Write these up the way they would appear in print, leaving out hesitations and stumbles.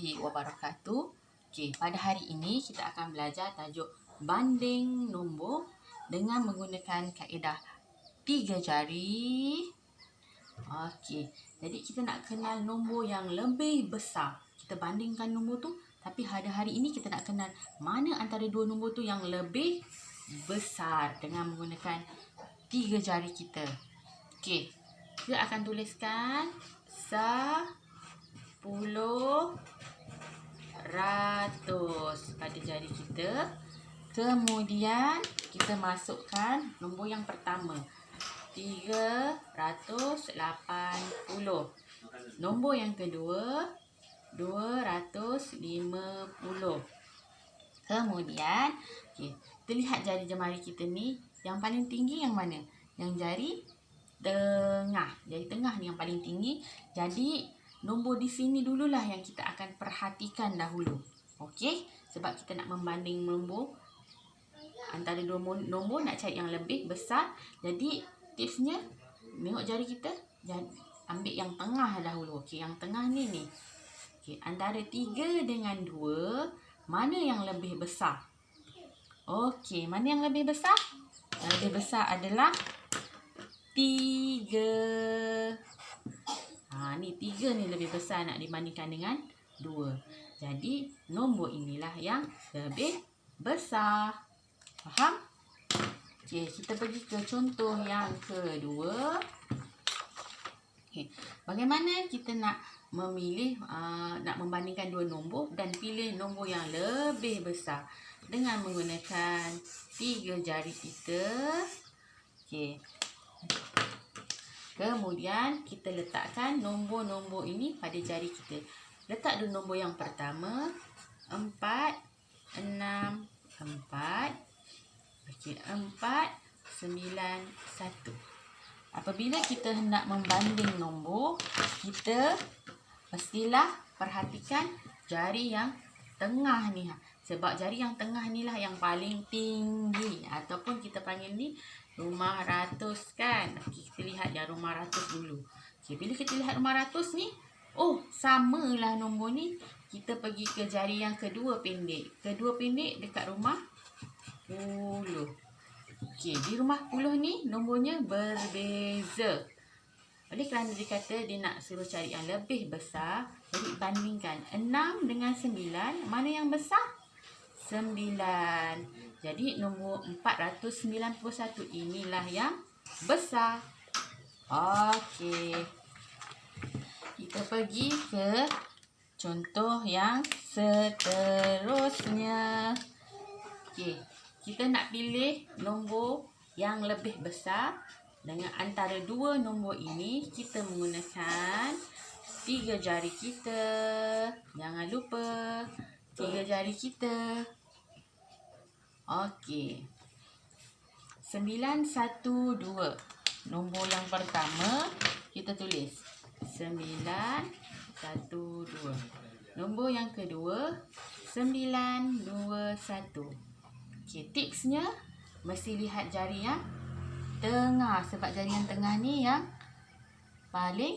warahmatullahi wabarakatuh. Okey, pada hari ini kita akan belajar tajuk banding nombor dengan menggunakan kaedah 3 jari. Okey, jadi kita nak kenal nombor yang lebih besar. Kita bandingkan nombor tu, tapi pada hari ini kita nak kenal mana antara dua nombor tu yang lebih besar dengan menggunakan 3 jari kita. Okey, kita akan tuliskan 10 ratus pada jari kita. Kemudian kita masukkan nombor yang pertama, 380. Nombor yang kedua, 250. Kemudian kita lihat jari jemari kita ni, yang paling tinggi yang mana? Yang jari tengah. Jari tengah ni yang paling tinggi. Jadi nombor di sini dululah yang kita akan perhatikan dahulu. Okey, sebab kita nak membanding nombor antara dua nombor, nak cari yang lebih besar. Jadi tipsnya, tengok jari kita, ambil yang tengah dahulu. Okey, yang tengah ni. Okey, antara 3 dengan 2, mana yang lebih besar? Okey, mana yang lebih besar? Yang lebih besar adalah 3. Ni 3 ni lebih besar nak dibandingkan dengan 2. Jadi nombor inilah yang lebih besar. Faham? Okey, kita pergi ke contoh yang kedua. Okey, bagaimana kita nak memilih, nak membandingkan dua nombor dan pilih nombor yang lebih besar dengan menggunakan 3 jari kita. Okey. Kemudian kita letakkan nombor-nombor ini pada jari kita. Letak dulu nombor yang pertama, 4, 6, 4. Okey, 4, 9, 1. Apabila kita hendak membanding nombor, kita mestilah perhatikan jari yang tengah ni. Sebab jari yang tengah ni lah yang paling tinggi. Ataupun kita panggil ni rumah ratus kan. Okey, kita lihat yang rumah ratus dulu. Okey, bila kita lihat rumah ratus ni, samalah nombor ni. Kita pergi ke jari yang kedua pendek. Kedua pendek dekat rumah 10. Okey, di rumah 10 ni nombornya berbeza. Oleh kerana dia kata dia nak suruh cari yang lebih besar, jadi bandingkan 6 dengan 9, mana yang besar? 9. Jadi nombor 491 inilah yang besar. Okey. Kita pergi ke contoh yang seterusnya. Okey, kita nak pilih nombor yang lebih besar. Dengan antara dua nombor ini, kita menggunakan 3 jari kita. Jangan lupa 3 jari kita. Okey, 912. Nombor yang pertama kita tulis 912. Nombor yang kedua 921. Okey, tipsnya mesti lihat jari yang tengah, sebab jari yang tengah ni yang paling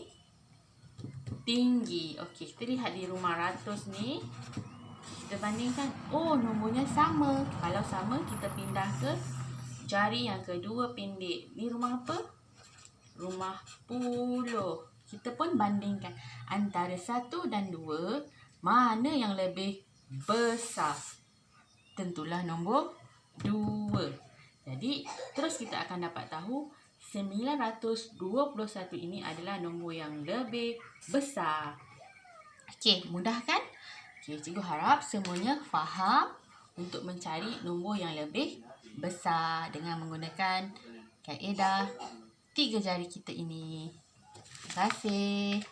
tinggi. Okey, kita lihat di rumah ratus ni, kita bandingkan. Nombornya sama. Kalau sama, kita pindah ke jari yang kedua pendek. Ni rumah apa? Rumah 10. Kita pun bandingkan antara 1 dan 2, mana yang lebih besar? Tentulah nombor 2. Jadi, terus kita akan dapat tahu 921 ini adalah nombor yang lebih besar. Okey, mudah kan? Okey, cikgu harap semuanya faham untuk mencari nombor yang lebih besar dengan menggunakan kaedah 3 jari kita ini. Terima kasih.